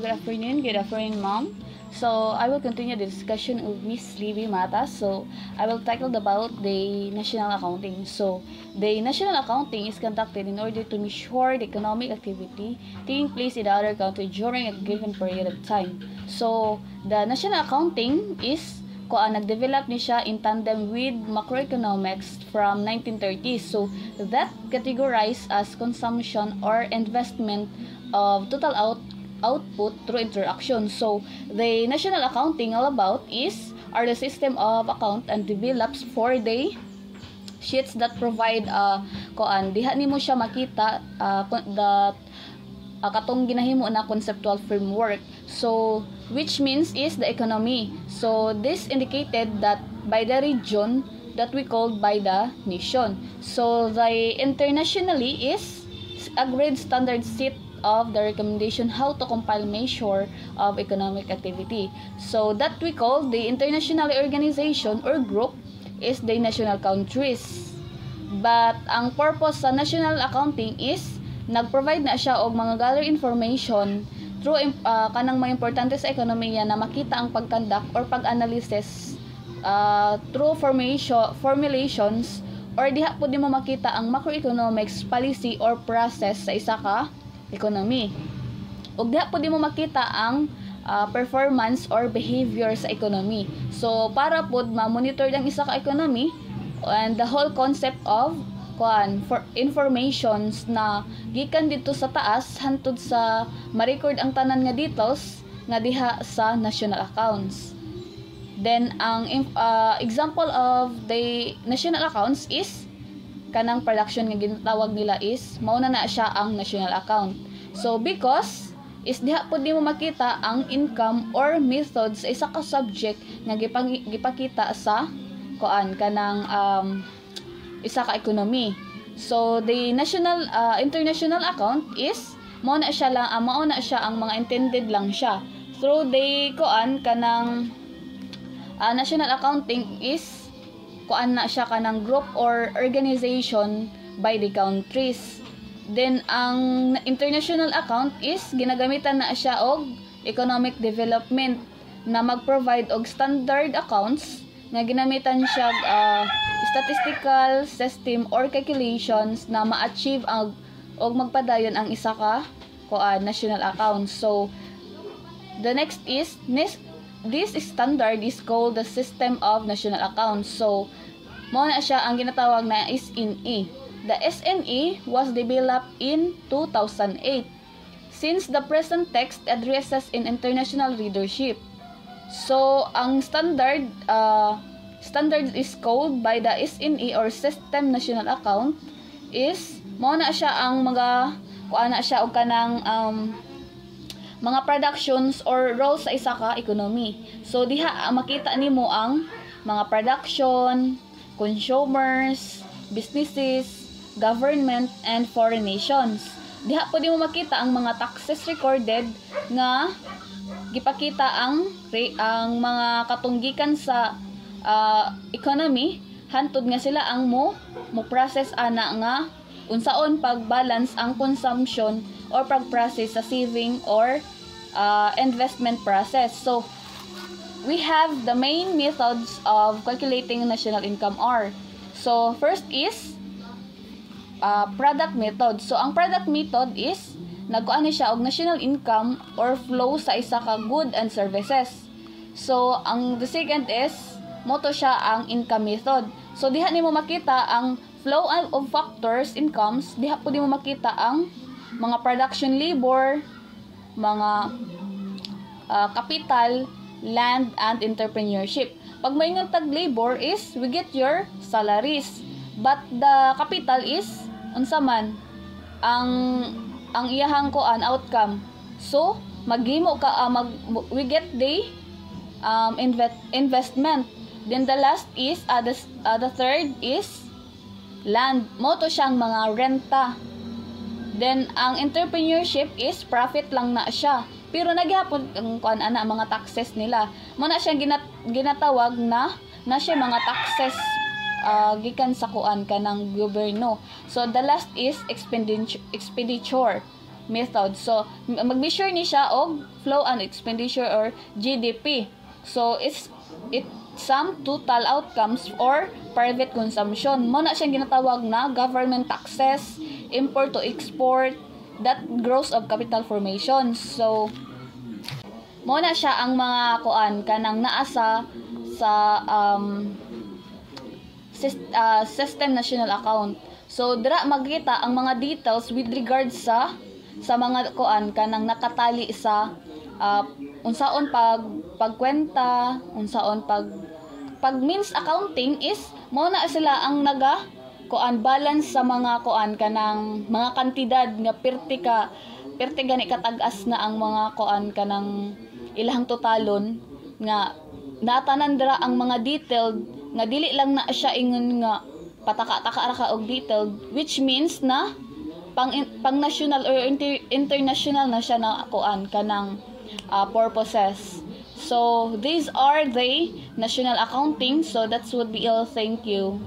good afternoon, ma'am. So, I will continue the discussion of Miss Libby Mata. So, I will tackle about the national accounting. So, the national accounting is conducted in order to measure the economic activity taking place in the other country during a given period of time. So, the national accounting is nag-develop ni siya in tandem with macroeconomics from 1930s. So, that categorized as consumption or investment of total output through interaction. So, the national accounting all about are the system of account and develops for the sheets that provide diha nimo siya makita the katong ginahimo na conceptual framework. So, which means is the economy. So, this indicated that by the region that we called by the nation. So, the internationally is a grade standard set of the recommendation how to compile measure of economic activity. So, that we call the international organization or group is the national countries. But, ang purpose sa national accounting is nag-provide na siya og mga gather information through kanang mga importante sa ekonomiya na makita ang pagkandak or pag-analysis through formulations or diha po di mo makita ang macroeconomics policy or process sa isa ka economy. Ug diha po di mo makita ang performance or behavior sa economy. So para po ma-monitor ang isa ka economy and the whole concept of for informations na gikan dito sa taas hantod sa ma-record ang tanan nga details nga diha sa national accounts. Then ang example of the national accounts is kanang production nga ginatawag nila is mao na siya ang national account. So because is diha pud mo makita ang income or methods sa isa ka subject nga gipakita sa kanang isa ka economy. So the national international account is mao na siya ang mga intended lang siya. Through the kanang national accounting is na siya kanang group or organization by the countries. Then ang international account is ginagamitan na siya og economic development na mag-provide og standard accounts nga ginamitan siya statistical system or calculations na ma-achieve og magpadayon ang isa ka national account. So the next is this standard is called the system of national accounts. So mao na siya ang ginatawag na SNE. The SNE was developed in 2008 since the present text addresses in international readership. So ang standard is called by the SNE or System National Account is mao na siya ang mga og kanang mga productions or roles sa isa ka economy. So diha makita nimo ang mga production, consumers, businesses, government and foreign nations. Diha pud mo makita ang mga taxes recorded nga gipakita ang mga katunggikan sa economy hantod nga sila ang mo process ana nga unsaon pag-balance ang consumption or pag-process sa saving or investment process. So we have the main methods of calculating national income are. So first is product method. So ang product method is nagkuan siya og national income or flow sa isa ka good and services. So ang the second is moto siya ang income method. So diha nimo makita ang flow of factors incomes, diha pud nimo makita ang mga production labor, mga capital, land and entrepreneurship. Pag maingon tag labor is we get your salaries, but the capital is unsa man ang iyahang outcome. So maghimo ka we get the investment. Then the last is the third is land. Moto siyang mga renta. Then ang entrepreneurship is profit lang na siya. Pero naghapon ang mga taxes nila. Mo na siyang ginatawag na siya mga taxes gikan sa kanang gobyerno. So the last is expenditure. method. So mag-measure ni siya og flow and expenditure or GDP. So it sum total outcomes or private consumption. Mo na siyang ginatawag na government taxes, import to export, that growth of capital formation. So mo na siya ang mga kuan kanang naa sa system national account. So dira magkita ang mga details with regards sa mga kuan kanang nakatali sa unsaon pagkwenta, unsaon pag means accounting is mo na sila ang naga kuan balance sa mga kuan kanang mga kantidad nga perti gani katag-as na ang mga kuan kanang ilahang totalon nga natanan dira ang mga detailed nga dili lang na siya ingon nga pataka-taka ra ka og detailed, which means na pang national or international na siya na kuan kanang purposes. So these are the national accounting. So that's would be all. Thank you.